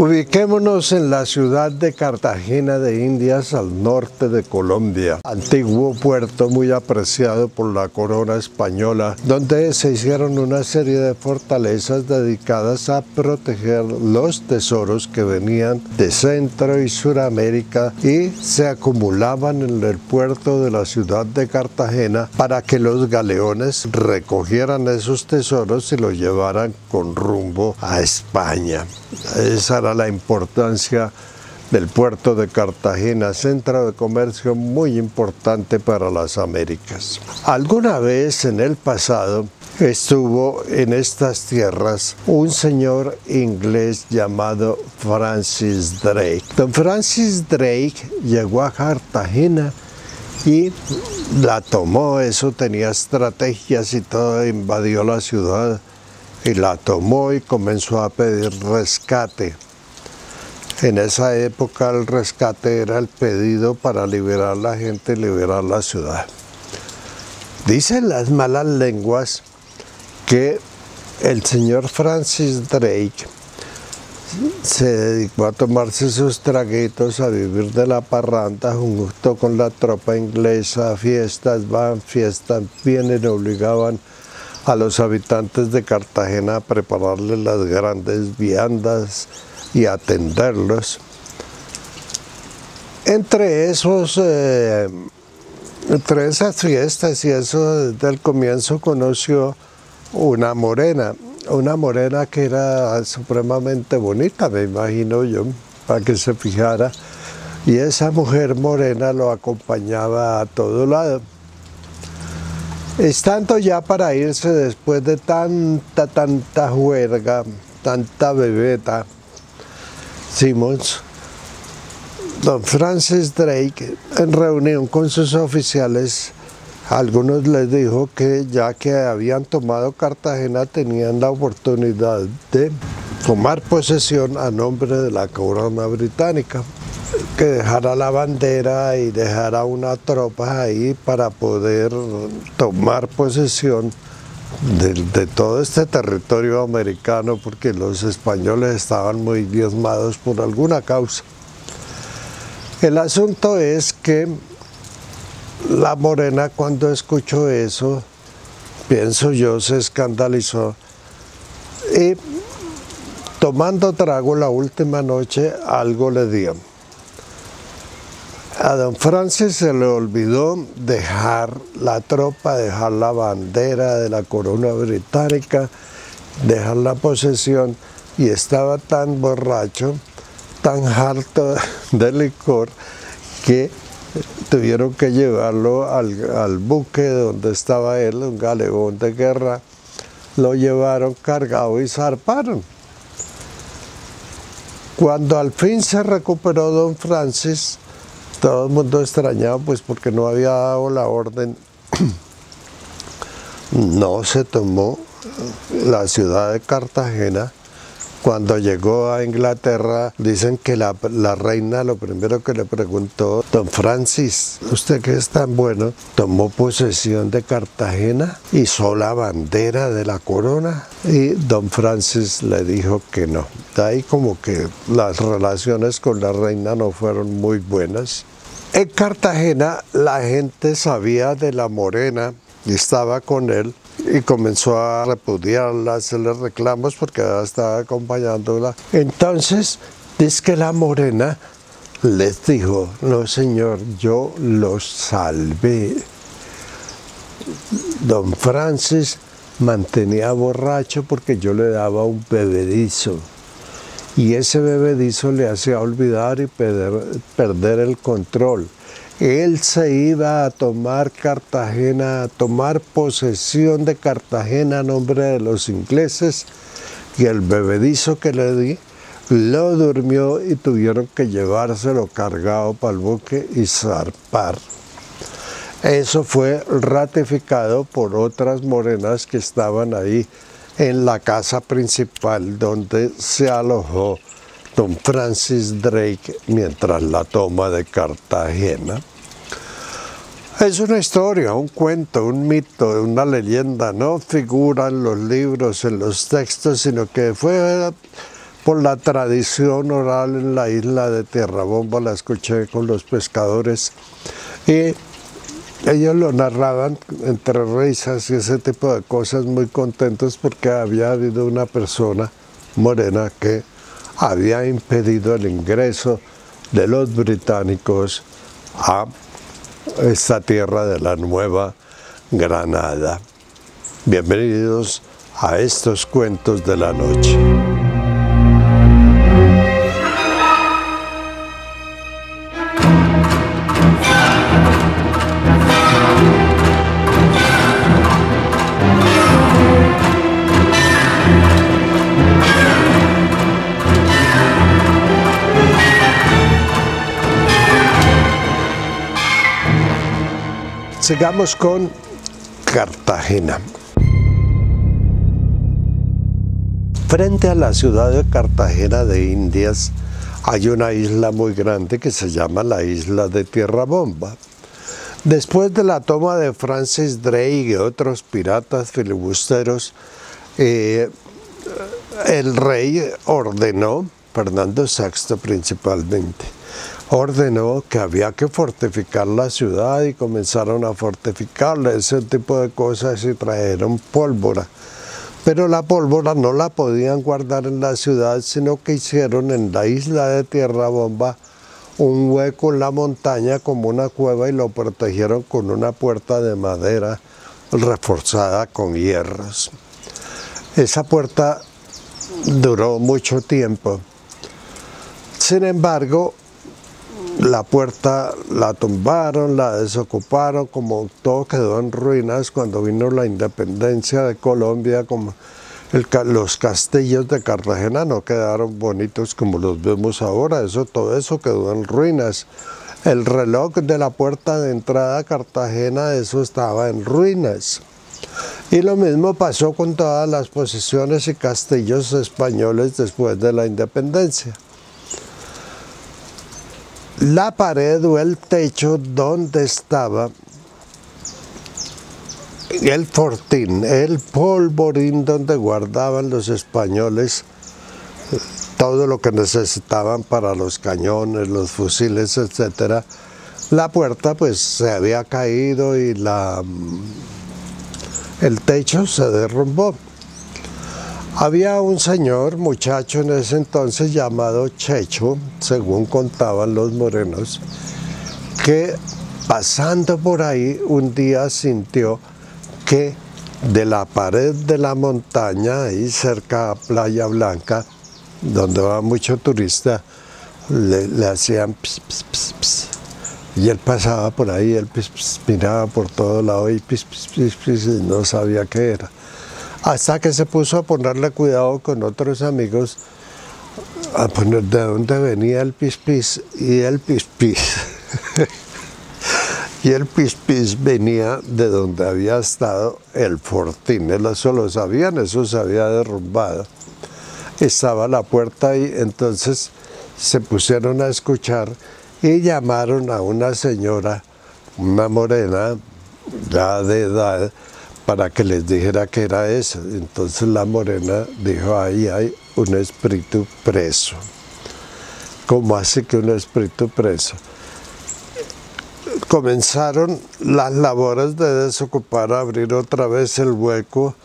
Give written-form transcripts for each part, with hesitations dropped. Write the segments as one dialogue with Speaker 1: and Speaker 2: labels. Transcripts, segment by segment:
Speaker 1: Ubiquémonos en la ciudad de Cartagena de Indias, al norte de Colombia, antiguo puerto muy apreciado por la corona española, donde se hicieron una serie de fortalezas dedicadas a proteger los tesoros que venían de Centro y Suramérica y se acumulaban en el puerto de la ciudad de Cartagena para que los galeones recogieran esos tesoros y los llevaran con rumbo a España. Esa era la importancia del puerto de Cartagena, centro de comercio muy importante para las Américas. Alguna vez en el pasado estuvo en estas tierras un señor inglés llamado Francis Drake. Don Francis Drake llegó a Cartagena y la tomó, eso tenía estrategias y todo, invadió la ciudad y la tomó y comenzó a pedir rescate. En esa época el rescate era el pedido para liberar a la gente y liberar la ciudad. Dicen las malas lenguas que el señor Francis Drake se dedicó a tomarse sus traguitos, a vivir de la parranda junto con la tropa inglesa, fiestas van, fiestas vienen, obligaban a los habitantes de Cartagena a prepararles las grandes viandas y atenderlos. Entre esas fiestas y eso, desde el comienzo conoció una morena que era supremamente bonita, me imagino yo, para que se fijara, y esa mujer morena lo acompañaba a todo lado. Estando ya para irse después de tanta juerga, tanta bebeta, Simmons, don Francis Drake, en reunión con sus oficiales, algunos les dijo que ya que habían tomado Cartagena tenían la oportunidad de tomar posesión a nombre de la corona británica, que dejara la bandera y dejara una tropa ahí para poder tomar posesión de todo este territorio americano, porque los españoles estaban muy diezmados por alguna causa. El asunto es que la morena, cuando escuchó eso, pienso yo, se escandalizó y tomando trago la última noche algo le dio. A don Francis se le olvidó dejar la tropa, dejar la bandera de la corona británica, dejar la posesión, y estaba tan borracho, tan harto de licor, que tuvieron que llevarlo al buque donde estaba él, un galeón de guerra. Lo llevaron cargado y zarparon. Cuando al fin se recuperó don Francis, todo el mundo extrañado, pues porque no había dado la orden, no se tomó la ciudad de Cartagena. Cuando llegó a Inglaterra, dicen que la reina lo primero que le preguntó: don Francis, usted que es tan bueno, ¿tomó posesión de Cartagena? ¿Hizo la bandera de la corona? Y don Francis le dijo que no. De ahí como que las relaciones con la reina no fueron muy buenas. En Cartagena la gente sabía de la morena y estaba con él, y comenzó a repudiarla, hacerle reclamos porque estaba acompañándola. Entonces, dice que la morena les dijo: no señor, yo los salvé. Don Francis mantenía borracho porque yo le daba un bebedizo, y ese bebedizo le hacía olvidar y perder el control. Él se iba a tomar Cartagena, a tomar posesión de Cartagena a nombre de los ingleses, y el bebedizo que le di lo durmió y tuvieron que llevárselo cargado para el buque y zarpar. Eso fue ratificado por otras morenas que estaban ahí en la casa principal donde se alojó don Francis Drake mientras la toma de Cartagena. Es una historia, un cuento, un mito, una leyenda, no figura en los libros, en los textos, sino que fue por la tradición oral en la isla de Tierra Bomba, la escuché con los pescadores, y ellos lo narraban entre risas y ese tipo de cosas, muy contentos porque había habido una persona morena que había impedido el ingreso de los británicos a esta tierra de la Nueva Granada. Bienvenidos a estos cuentos de la noche. Sigamos con Cartagena. Frente a la ciudad de Cartagena de Indias hay una isla muy grande que se llama la isla de Tierra Bomba. Después de la toma de Francis Drake y otros piratas filibusteros, el rey ordenó, Fernando VI principalmente, ordenó que había que fortificar la ciudad y comenzaron a fortificarla, ese tipo de cosas, y trajeron pólvora. Pero la pólvora no la podían guardar en la ciudad, sino que hicieron en la isla de Tierra Bomba un hueco en la montaña como una cueva y lo protegieron con una puerta de madera reforzada con hierros. Esa puerta duró mucho tiempo. Sin embargo, la puerta la tumbaron, la desocuparon, como todo quedó en ruinas cuando vino la independencia de Colombia, como los castillos de Cartagena no quedaron bonitos como los vemos ahora, todo eso quedó en ruinas. El reloj de la puerta de entrada a Cartagena, eso estaba en ruinas. Y lo mismo pasó con todas las posesiones y castillos españoles después de la independencia. La pared o el techo donde estaba el fortín, el polvorín donde guardaban los españoles todo lo que necesitaban para los cañones, los fusiles, etc. La puerta pues se había caído y el techo se derrumbó. Había un señor, muchacho en ese entonces llamado Checho, según contaban los morenos, que pasando por ahí un día sintió que de la pared de la montaña, ahí cerca a Playa Blanca, donde va mucho turista, le hacían pis, pis, pis, pis. Y él pasaba por ahí, él pis, pis, miraba por todo lado y pis, pis, pis, pis, y no sabía qué era. Hasta que se puso a ponerle cuidado con otros amigos, a poner de dónde venía el pis pis, y el pis pis. Y el pis pis venía de donde había estado el fortín. Eso lo sabían, eso se había derrumbado. Estaba la puerta ahí, entonces se pusieron a escuchar y llamaron a una señora, una morena, ya de edad, para que les dijera que era eso. Entonces la morena dijo, ahí hay un espíritu preso. ¿Cómo así que un espíritu preso? Comenzaron las labores de desocupar, abrir otra vez el hueco,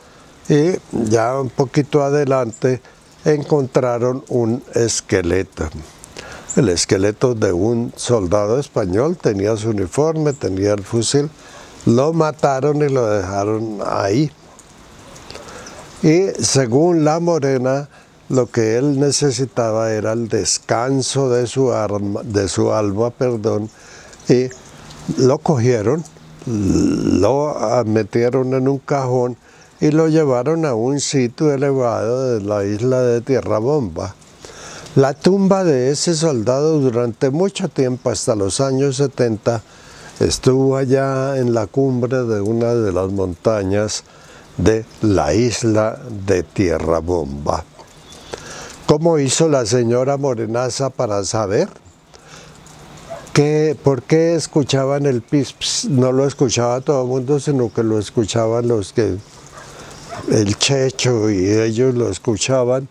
Speaker 1: y ya un poquito adelante encontraron un esqueleto. El esqueleto de un soldado español, tenía su uniforme, tenía el fusil. Lo mataron y lo dejaron ahí. Y según la morena, lo que él necesitaba era el descanso de su alma, y lo cogieron, lo metieron en un cajón y lo llevaron a un sitio elevado de la isla de Tierra Bomba. La tumba de ese soldado durante mucho tiempo, hasta los años 70, estuvo allá en la cumbre de una de las montañas de la isla de Tierra Bomba. ¿Cómo hizo la señora Morenaza para saber? ¿Por qué escuchaban el pis, pis? No lo escuchaba todo el mundo, sino que lo escuchaban el Checho, y ellos lo escuchaban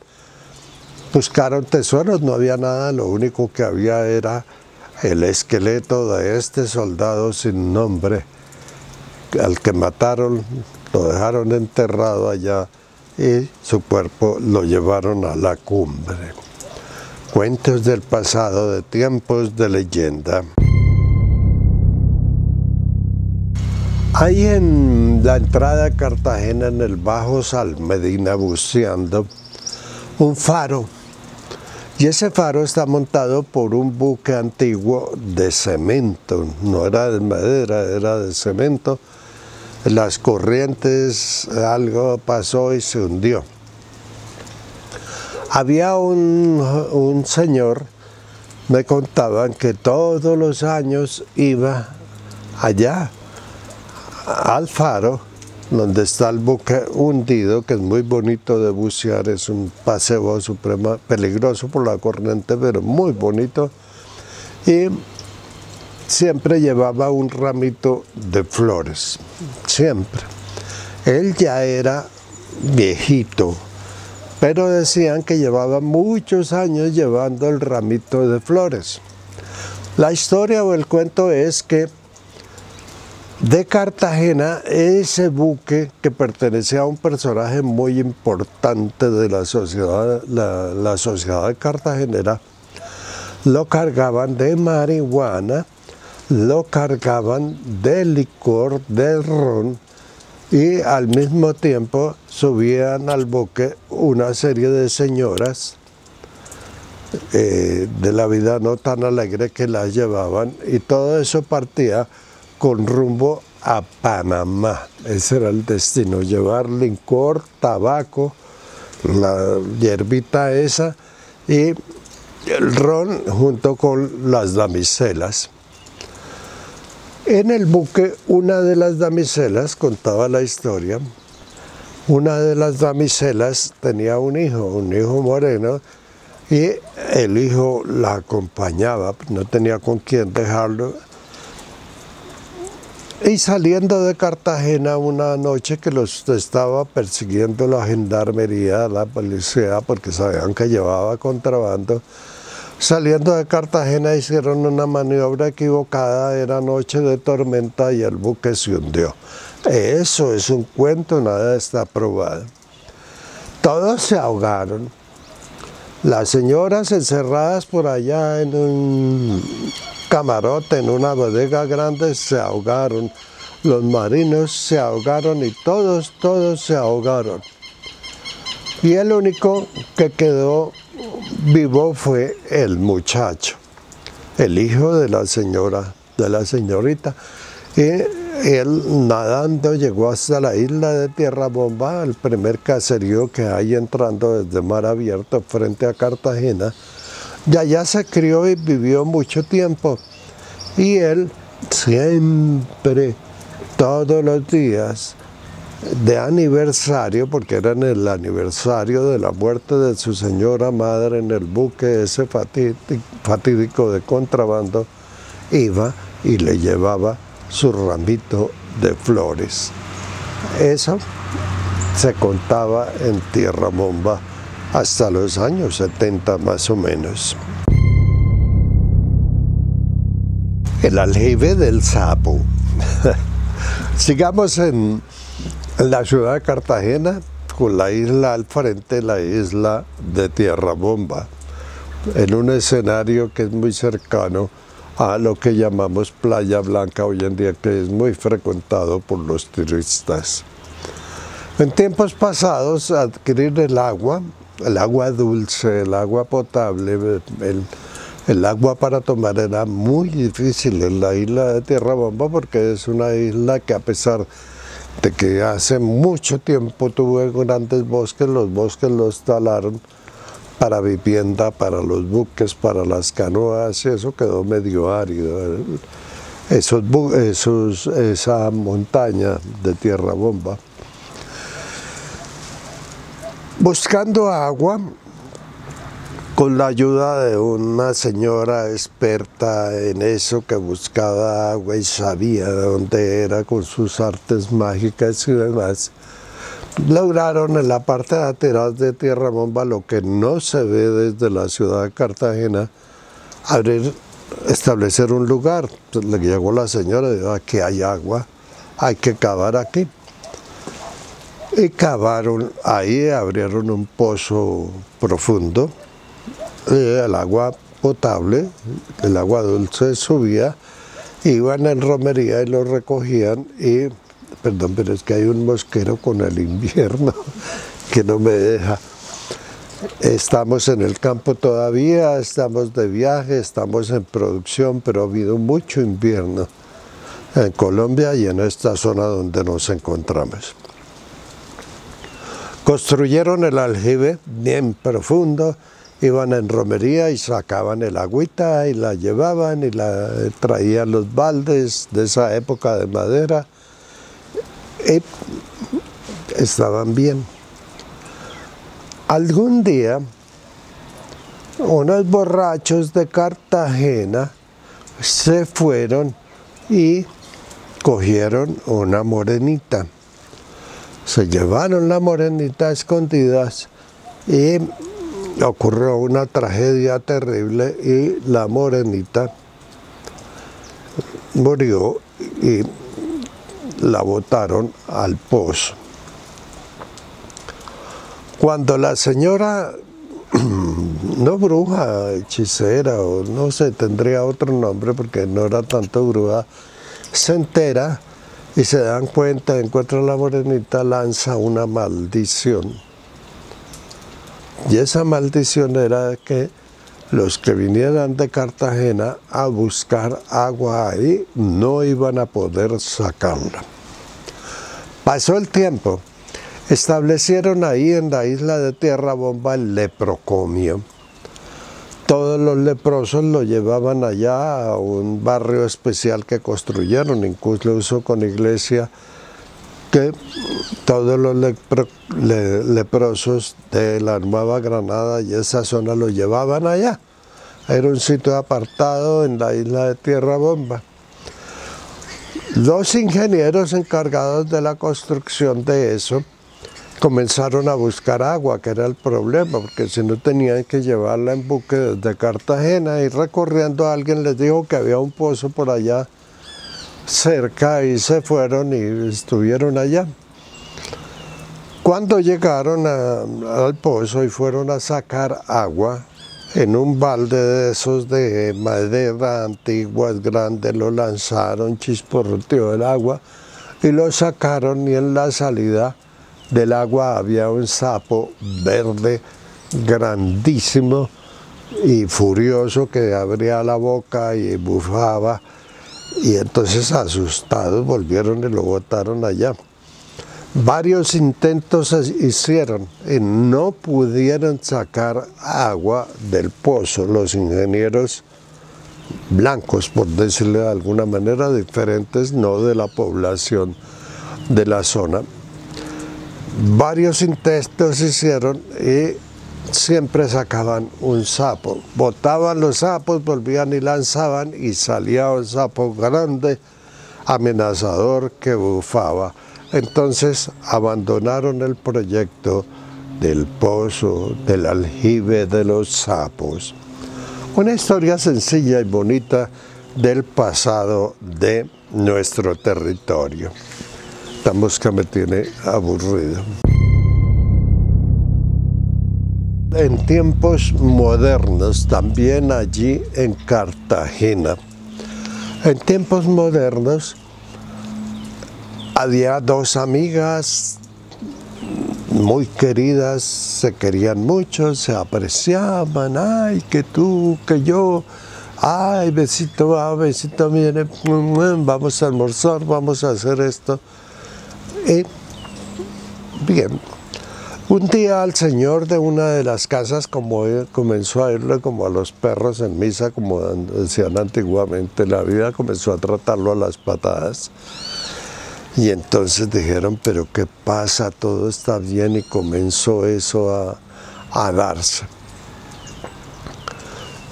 Speaker 1: Buscaron tesoros, no había nada, lo único que había era el esqueleto de este soldado sin nombre, al que mataron, lo dejaron enterrado allá y su cuerpo lo llevaron a la cumbre. Cuentos del pasado, de tiempos de leyenda. Hay en la entrada a Cartagena, en el Bajo Salmedina, buceando, un faro. Y ese faro está montado por un buque antiguo de cemento. No era de madera, era de cemento. Las corrientes, algo pasó y se hundió. Había un señor, me contaban que todos los años iba allá al faro, donde está el buque hundido, que es muy bonito de bucear, es un paseo supremo, peligroso por la corriente, pero muy bonito, y siempre llevaba un ramito de flores, siempre. Él ya era viejito, pero decían que llevaba muchos años llevando el ramito de flores. La historia o el cuento es que de Cartagena, ese buque que pertenecía a un personaje muy importante de la sociedad, la sociedad cartagenera, lo cargaban de marihuana, lo cargaban de licor, de ron, y al mismo tiempo subían al buque una serie de señoras de la vida no tan alegre que las llevaban, y todo eso partía con rumbo a Panamá. Ese era el destino, llevar licor, tabaco, la hierbita esa y el ron junto con las damiselas. En el buque, una de las damiselas, contaba la historia, una de las damiselas tenía un hijo moreno, y el hijo la acompañaba, no tenía con quién dejarlo. Y saliendo de Cartagena una noche que los estaba persiguiendo la gendarmería, la policía, porque sabían que llevaba contrabando, saliendo de Cartagena hicieron una maniobra equivocada, era noche de tormenta y el buque se hundió. Eso es un cuento, nada está probado. Todos se ahogaron. Las señoras encerradas por allá en un camarote, en una bodega grande, se ahogaron. Los marinos se ahogaron y todos se ahogaron. Y el único que quedó vivo fue el muchacho, el hijo de la señorita. Y él nadando llegó hasta la isla de Tierra Bomba, el primer caserío que hay entrando desde mar abierto frente a Cartagena. Y allá se crió y vivió mucho tiempo. Y él siempre, todos los días de aniversario, porque era en el aniversario de la muerte de su señora madre en el buque ese fatídico de contrabando, iba y le llevaba su ramito de flores. Eso se contaba en Tierra Bomba hasta los años 70 más o menos. El aljibe del sapo. Sigamos en la ciudad de Cartagena, con la isla al frente, la isla de Tierra Bomba, en un escenario que es muy cercano a lo que llamamos Playa Blanca hoy en día, que es muy frecuentado por los turistas. En tiempos pasados, adquirir el agua dulce, el agua potable, el agua para tomar era muy difícil en la isla de Tierra Bomba, porque es una isla que, a pesar de que hace mucho tiempo tuvo grandes bosques, los bosques los talaron para vivienda, para los buques, para las canoas, y eso quedó medio árido. Esa montaña de Tierra Bomba. Buscando agua, con la ayuda de una señora experta en eso, que buscaba agua y sabía de dónde era con sus artes mágicas y demás, lograron en la parte lateral de Tierra Bomba, lo que no se ve desde la ciudad de Cartagena, establecer un lugar. Entonces, le llegó la señora y dijo: aquí hay agua, hay que cavar aquí. Y cavaron ahí, abrieron un pozo profundo, y el agua potable, el agua dulce subía, iban en romería y lo recogían y, perdón, pero es que hay un mosquero con el invierno que no me deja. Estamos en el campo todavía, estamos de viaje, estamos en producción, pero ha habido mucho invierno en Colombia y en esta zona donde nos encontramos. Construyeron el aljibe bien profundo, iban en romería y sacaban el agüita y la llevaban y la traían los baldes de esa época de madera y estaban bien. Algún día, unos borrachos de Cartagena se fueron y cogieron una morenita. Se llevaron la morenita a escondidas y ocurrió una tragedia terrible y la morenita murió y la botaron al pozo. Cuando la señora, no bruja, hechicera, o no sé, tendría otro nombre porque no era tanto bruja, se entera y se dan cuenta, encuentra la morenita, lanza una maldición. Y esa maldición era que los que vinieran de Cartagena a buscar agua ahí no iban a poder sacarla. Pasó el tiempo, establecieron ahí en la isla de Tierra Bomba el leprocomio. Todos los leprosos lo llevaban allá a un barrio especial que construyeron, incluso con iglesia, que todos los leprosos de la Nueva Granada y esa zona lo llevaban allá. Era un sitio apartado en la isla de Tierra Bomba. Los ingenieros encargados de la construcción de eso comenzaron a buscar agua, que era el problema, porque si no tenían que llevarla en buque desde Cartagena y recorriendo, alguien les dijo que había un pozo por allá cerca y se fueron y estuvieron allá. Cuando llegaron al pozo y fueron a sacar agua, en un balde de esos de madera antiguas grandes lo lanzaron, chisporroteó el agua y lo sacaron, y en la salida del agua había un sapo verde grandísimo y furioso que abría la boca y bufaba, y entonces asustados volvieron y lo botaron allá. Varios intentos se hicieron y no pudieron sacar agua del pozo. Los ingenieros blancos, por decirle de alguna manera, diferentes, no de la población de la zona. Varios intentos se hicieron y siempre sacaban un sapo. Botaban los sapos, volvían y lanzaban y salía un sapo grande, amenazador, que bufaba. Entonces abandonaron el proyecto del pozo, del aljibe de los sapos. Una historia sencilla y bonita del pasado de nuestro territorio. Esta mosca me tiene aburrido. En tiempos modernos, también allí en Cartagena, en tiempos modernos, había dos amigas muy queridas, se querían mucho, se apreciaban, ay, que tú, que yo, ay, besito va, besito viene, vamos a almorzar, vamos a hacer esto. Y bien, un día al señor de una de las casas, como comenzó a irle como a los perros en misa, como decían antiguamente, la vida comenzó a tratarlo a las patadas. Y entonces dijeron, pero ¿qué pasa? Todo está bien, y comenzó eso a darse.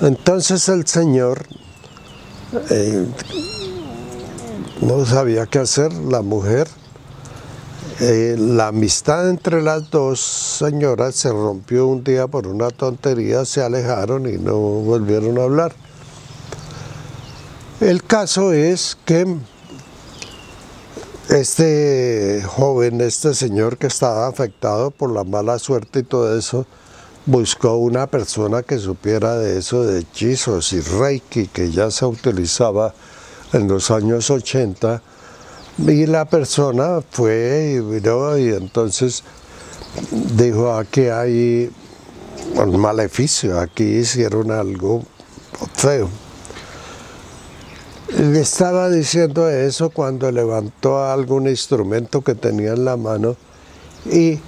Speaker 1: Entonces el señor no sabía qué hacer, la mujer La amistad entre las dos señoras se rompió un día por una tontería, se alejaron y no volvieron a hablar. El caso es que este joven, este señor que estaba afectado por la mala suerte y todo eso, buscó una persona que supiera de eso, de hechizos y reiki, que ya se utilizaba en los años 80, y la persona fue y miró y entonces dijo: aquí hay un maleficio, aquí hicieron algo feo. Le estaba diciendo eso cuando levantó algún instrumento que tenía en la mano y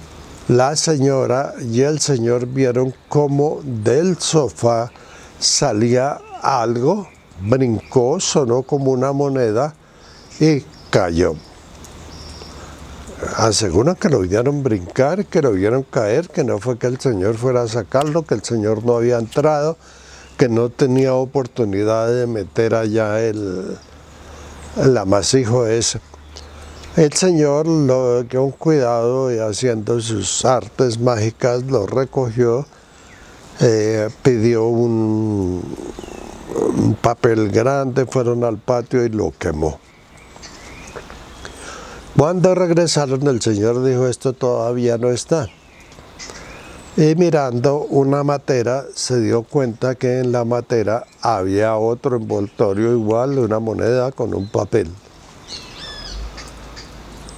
Speaker 1: la señora y el señor vieron cómo del sofá salía algo, brincó, sonó como una moneda y cayó. Aseguran que lo vieron brincar, que lo vieron caer, que no fue que el señor fuera a sacarlo, que el señor no había entrado, que no tenía oportunidad de meter allá el amasijo ese. El señor, con cuidado y haciendo sus artes mágicas, lo recogió, pidió un papel grande, fueron al patio y lo quemó. Cuando regresaron, el señor dijo: esto todavía no está. Y mirando una matera, se dio cuenta que en la matera había otro envoltorio igual de una moneda con un papel.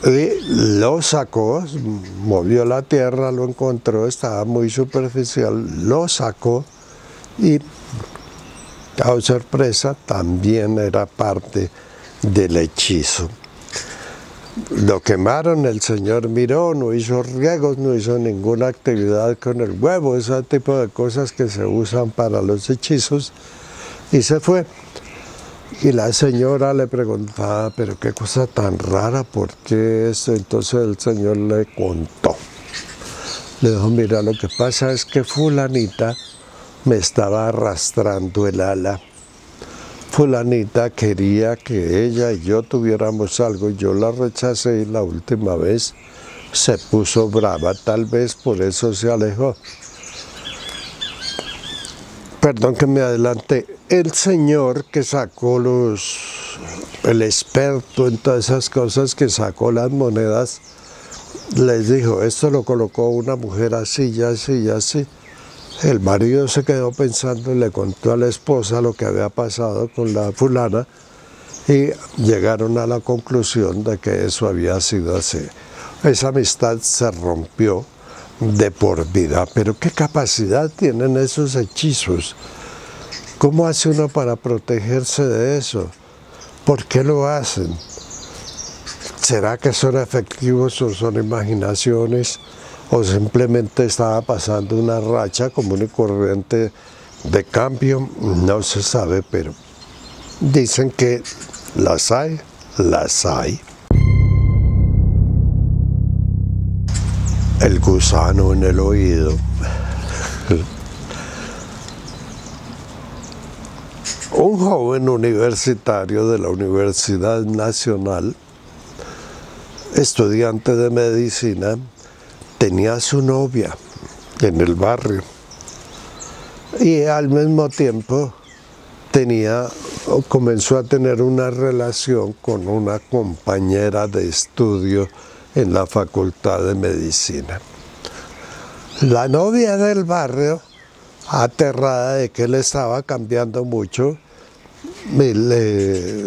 Speaker 1: Y lo sacó, movió la tierra, lo encontró, estaba muy superficial, lo sacó y, a sorpresa, también era parte del hechizo. Lo quemaron, el señor miró, no hizo riegos, no hizo ninguna actividad con el huevo, ese tipo de cosas que se usan para los hechizos, y se fue. Y la señora le preguntaba: pero qué cosa tan rara, ¿por qué esto? Entonces el señor le contó. Le dijo: mira, lo que pasa es que fulanita me estaba arrastrando el ala. Fulanita quería que ella y yo tuviéramos algo, yo la rechacé y la última vez se puso brava, tal vez por eso se alejó. Perdón que me adelanté. El señor que sacó el experto en todas esas cosas, que sacó las monedas, les dijo: esto lo colocó una mujer así y así y así. El marido se quedó pensando y le contó a la esposa lo que había pasado con la fulana y llegaron a la conclusión de que eso había sido así. Esa amistad se rompió de por vida. Pero ¿qué capacidad tienen esos hechizos? ¿Cómo hace uno para protegerse de eso? ¿Por qué lo hacen? ¿Será que son efectivos o son imaginaciones? ¿O simplemente estaba pasando una racha común y corriente de cambio? No se sabe, pero dicen que las hay, las hay. El gusano en el oído. Un joven universitario de la Universidad Nacional, estudiante de medicina, tenía a su novia en el barrio y al mismo tiempo comenzó a tener una relación con una compañera de estudio en la Facultad de Medicina. La novia del barrio, aterrada de que él estaba cambiando mucho, le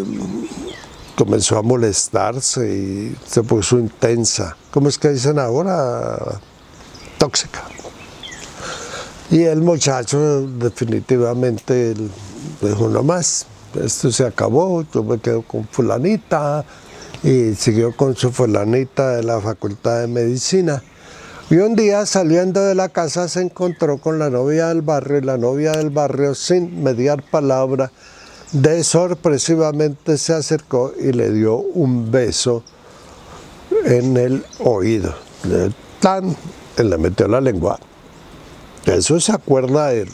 Speaker 1: comenzó a molestarse y se puso intensa. ¿Cómo es que dicen ahora? Tóxica. Y el muchacho definitivamente dijo: no más, esto se acabó, yo me quedo con fulanita, y siguió con su fulanita de la Facultad de Medicina. Y un día, saliendo de la casa, se encontró con la novia del barrio, y la novia del barrio, sin mediar palabra, sorpresivamente se acercó y le dio un beso en el oído. Le metió la lengua. Eso se acuerda él.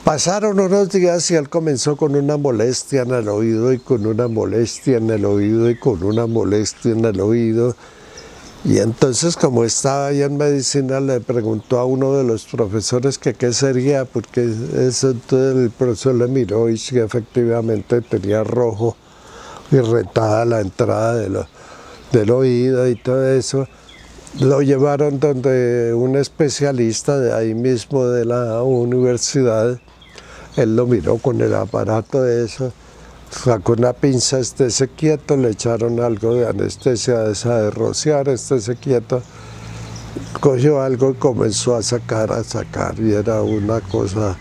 Speaker 1: Pasaron unos días y él comenzó con una molestia en el oído y con una molestia en el oído y con una molestia en el oído. Y entonces, como estaba ahí en medicina, le preguntó a uno de los profesores que qué sería, porque eso, entonces el profesor le miró y sí, efectivamente tenía rojo, irritada la entrada del oído y todo eso. Lo llevaron donde un especialista de ahí mismo de la universidad. Él lo miró con el aparato de eso, sacó una pinza, estése quieto, le echaron algo de anestesia esa de rociar, estése quieto, cogió algo y comenzó a sacar, y era una cosa,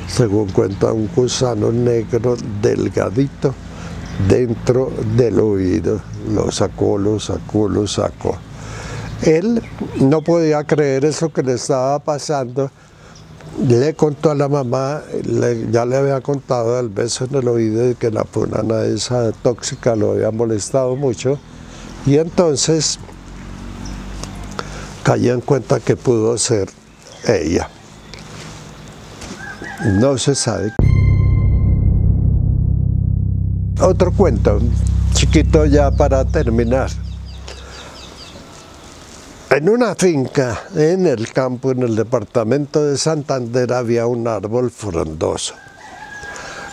Speaker 1: según cuenta, un gusano negro delgadito dentro del oído. Lo sacó. Él no podía creer eso que le estaba pasando. Le contó a la mamá, ya le había contado el beso en el oído y que la punana esa tóxica lo había molestado mucho, y entonces cayó en cuenta que pudo ser ella. No se sabe. Otro cuento, chiquito ya para terminar. En una finca, en el campo, en el departamento de Santander, había un árbol frondoso.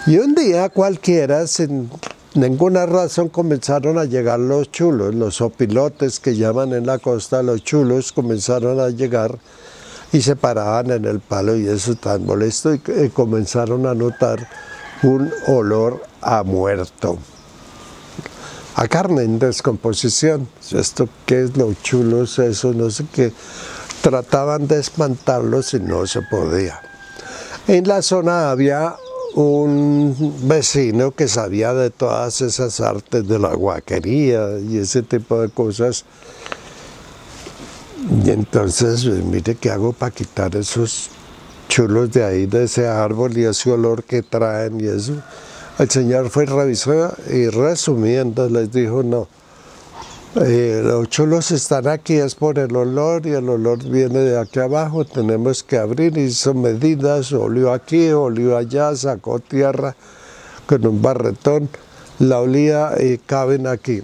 Speaker 1: Y un día cualquiera, sin ninguna razón, comenzaron a llegar los chulos, los opilotes que llaman en la costa, los chulos comenzaron a llegar y se paraban en el palo, y eso tan molesto, y comenzaron a notar un olor a muerto, a carne en descomposición. ¿Esto qué es? Los chulos, eso, no sé qué. Trataban de espantarlos y no se podía. En la zona había un vecino que sabía de todas esas artes de la guaquería y ese tipo de cosas. Y entonces, mire, ¿qué hago para quitar esos chulos de ahí, de ese árbol y ese olor que traen y eso? El señor fue y revisó y, resumiendo, les dijo: no, los chulos están aquí, es por el olor, y el olor viene de aquí abajo, tenemos que abrir. Hizo medidas, olió aquí, olió allá, sacó tierra con un barretón, la olía y caben aquí.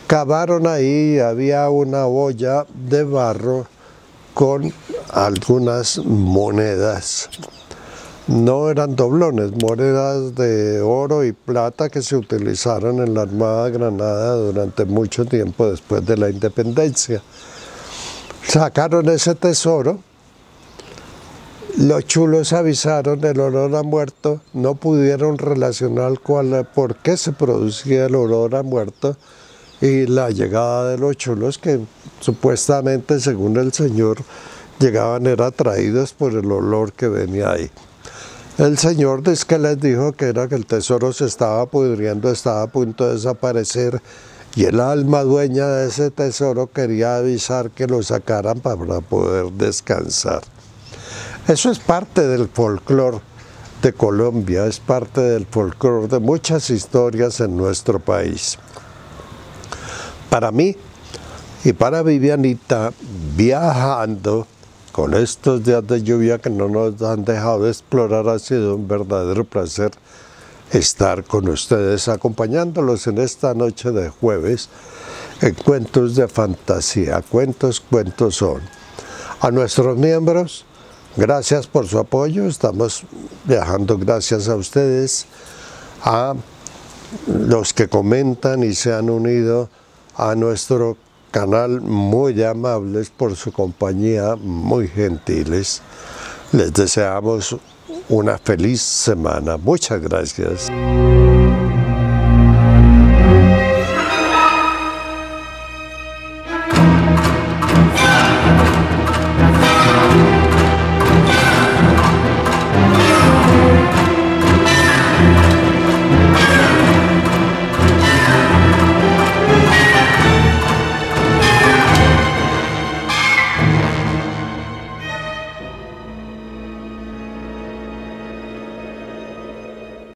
Speaker 1: Cavaron ahí, había una olla de barro con algunas monedas. No eran doblones, monedas de oro y plata que se utilizaron en la Armada de Granada durante mucho tiempo después de la independencia. Sacaron ese tesoro, los chulos avisaron el olor a muerto, no pudieron relacionar por qué se producía el olor a muerto y la llegada de los chulos, que supuestamente, según el señor, llegaban, eran atraídos por el olor que venía ahí. El señor es que les dijo que era que el tesoro se estaba pudriendo, estaba a punto de desaparecer, y el alma dueña de ese tesoro quería avisar que lo sacaran para poder descansar. Eso es parte del folclore de Colombia, es parte del folclore de muchas historias en nuestro país. Para mí y para Vivianita, viajando con estos días de lluvia que no nos han dejado explorar, ha sido un verdadero placer estar con ustedes, acompañándolos en esta noche de jueves en Cuentos de Fantasía. Cuentos son. A nuestros miembros, gracias por su apoyo, estamos viajando gracias a ustedes. A los que comentan y se han unido a nuestro canal, muy amables por su compañía, muy gentiles. Les deseamos una feliz semana. Muchas gracias.